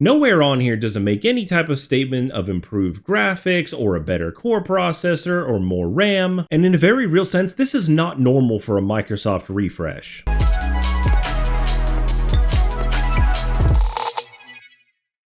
Nowhere on here does it make any type of statement of improved graphics or a better core processor or more RAM, and in a very real sense, this is not normal for a Microsoft refresh.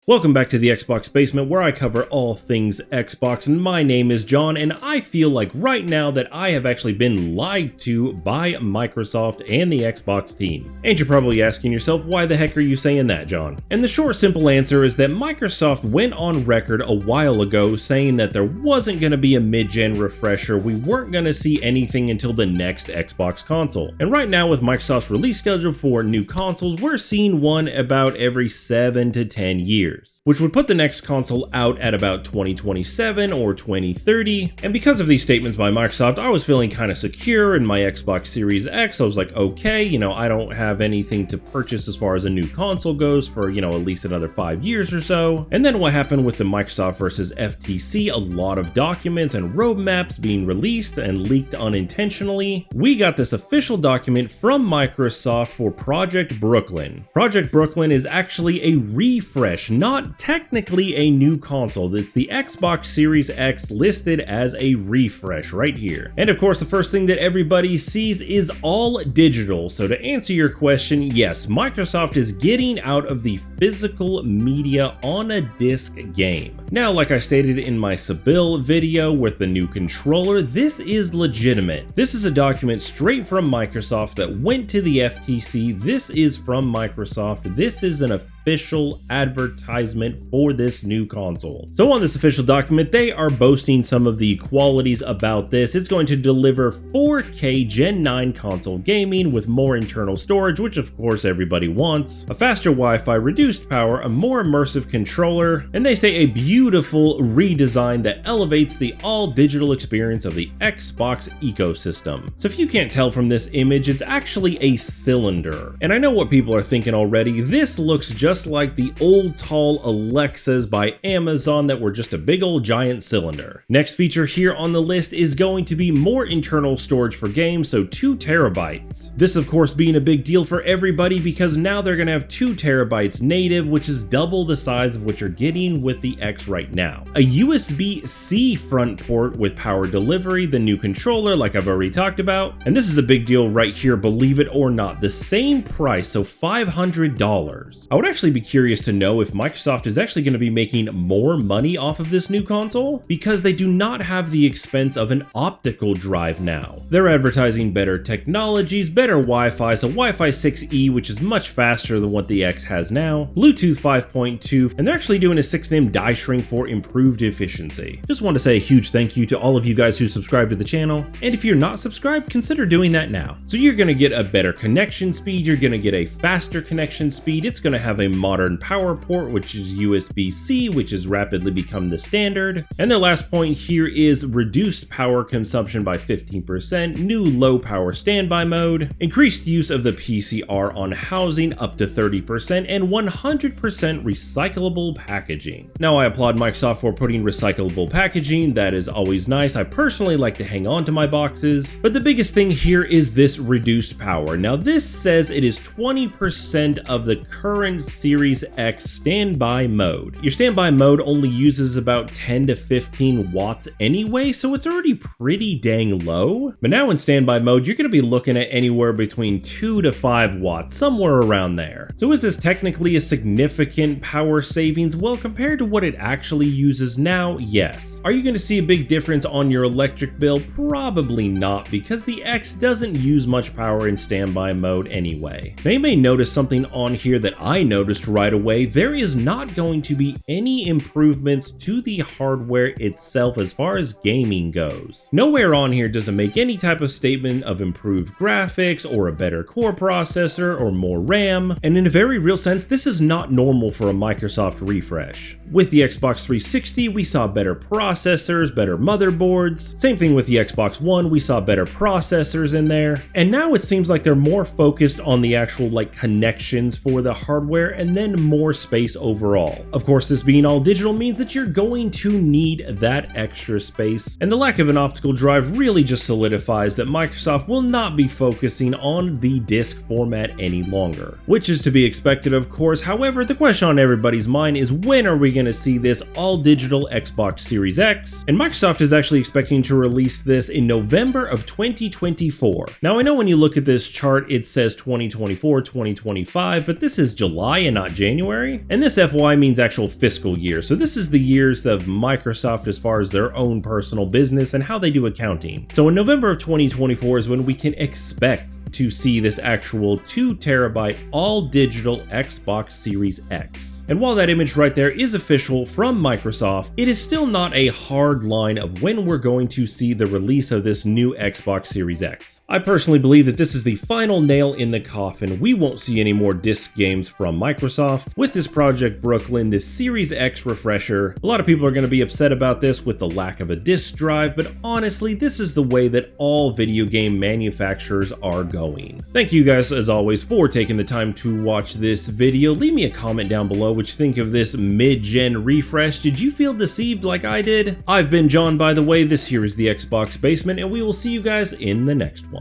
Welcome back to the Xbox Basement, where I cover all things Xbox, and my name is John, and I feel like right now that I have actually been lied to by Microsoft and the Xbox team. And you're probably asking yourself, why the heck are you saying that, John? And the short, simple answer is that Microsoft went on record a while ago saying that there wasn't going to be a mid-gen refresher, we weren't going to see anything until the next Xbox console. And right now, with Microsoft's release schedule for new consoles, we're seeing one about every 7 to 10 years. Which would put the next console out at about 2027 or 2030. And because of these statements by Microsoft, I was feeling kind of secure in my Xbox Series X. I was like, okay, I don't have anything to purchase as far as a new console goes for, at least another 5 years or so. And then what happened with the Microsoft versus FTC, a lot of documents and roadmaps being released and leaked unintentionally. We got this official document from Microsoft for Project Brooklyn. Project Brooklyn is actually a refresh, not technically a new console. It's the Xbox Series X listed as a refresh right here. And of course, the first thing that everybody sees is all digital. So to answer your question, yes, Microsoft is getting out of the physical media on a disc game. Now, like I stated in my Seville video with the new controller, this is legitimate. This is a document straight from Microsoft that went to the FTC. This is from Microsoft. This is an official advertisement for this new console. So on this official document, they are boasting some of the qualities about this. It's going to deliver 4K Gen 9 console gaming with more internal storage, which of course everybody wants, a faster Wi-Fi, reduced power, a more immersive controller, and they say a beautiful redesign that elevates the all-digital experience of the Xbox ecosystem. So if you can't tell from this image, it's actually a cylinder. And I know what people are thinking already. This looks just like the old tall Alexas by Amazon that were just a big old giant cylinder. Next feature here on the list is going to be more internal storage for games, so 2 terabytes. This of course being a big deal for everybody because now they're gonna have 2 terabytes native, which is double the size of what you're getting with the X right now. A USB-C front port with power delivery, the new controller like I've already talked about, and this is a big deal right here, believe it or not, the same price, so $500. I would actually be curious to know if Microsoft is actually going to be making more money off of this new console, because they do not have the expense of an optical drive now. They're advertising better technologies, better Wi-Fi, so Wi-Fi 6E, which is much faster than what the X has now, Bluetooth 5.2, and they're actually doing a 6nm die shrink for improved efficiency. Just want to say a huge thank you to all of you guys who subscribe to the channel, and if you're not subscribed, consider doing that now. So you're going to get a better connection speed, you're going to get a faster connection speed, it's going to have a modern power port, which is USB-C, which has rapidly become the standard. And their last point here is reduced power consumption by 15%, new low power standby mode, increased use of the PCR on housing up to 30%, and 100% recyclable packaging. Now, I applaud Microsoft for putting recyclable packaging. That is always nice. I personally like to hang on to my boxes, but the biggest thing here is this reduced power. Now, this says it is 20% of the current Series X standby mode. Your standby mode only uses about 10 to 15 watts anyway, so it's already pretty dang low. But now in standby mode, you're going to be looking at anywhere between 2 to 5 watts, somewhere around there. So is this technically a significant power savings? Well, compared to what it actually uses now, yes. Are you going to see a big difference on your electric bill? Probably not, because the X doesn't use much power in standby mode anyway. Now, you may notice something on here that I noticed right away. There is not going to be any improvements to the hardware itself as far as gaming goes. Nowhere on here does it make any type of statement of improved graphics or a better core processor or more RAM, and in a very real sense, this is not normal for a Microsoft refresh. With the Xbox 360, we saw better processors, better motherboards. Same thing with the Xbox One, we saw better processors in there. And now it seems like they're more focused on the actual connections for the hardware and then more space overall. Of course, this being all digital means that you're going to need that extra space. And the lack of an optical drive really just solidifies that Microsoft will not be focusing on the disc format any longer. Which is to be expected, of course, course. However, the question on everybody's mind is, when are we going to see this all-digital Xbox Series X? And Microsoft is actually expecting to release this in November of 2024. Now, I know when you look at this chart, it says 2024, 2025, but this is July and not January. And this FY means actual fiscal year. So this is the years of Microsoft as far as their own personal business and how they do accounting. So in November of 2024 is when we can expect to see this actual 2 terabyte all-digital Xbox Series X. And while that image right there is official from Microsoft, it is still not a hard line of when we're going to see the release of this new Xbox Series X. I personally believe that this is the final nail in the coffin. We won't see any more disc games from Microsoft. With this Project Brooklyn, this Series X refresher, a lot of people are going to be upset about this with the lack of a disc drive, but honestly, this is the way that all video game manufacturers are going. Thank you guys, as always, for taking the time to watch this video. Leave me a comment down below what you think of this mid-gen refresh. Did you feel deceived like I did? I've been John, by the way. This here is the Xbox Basement, and we will see you guys in the next one.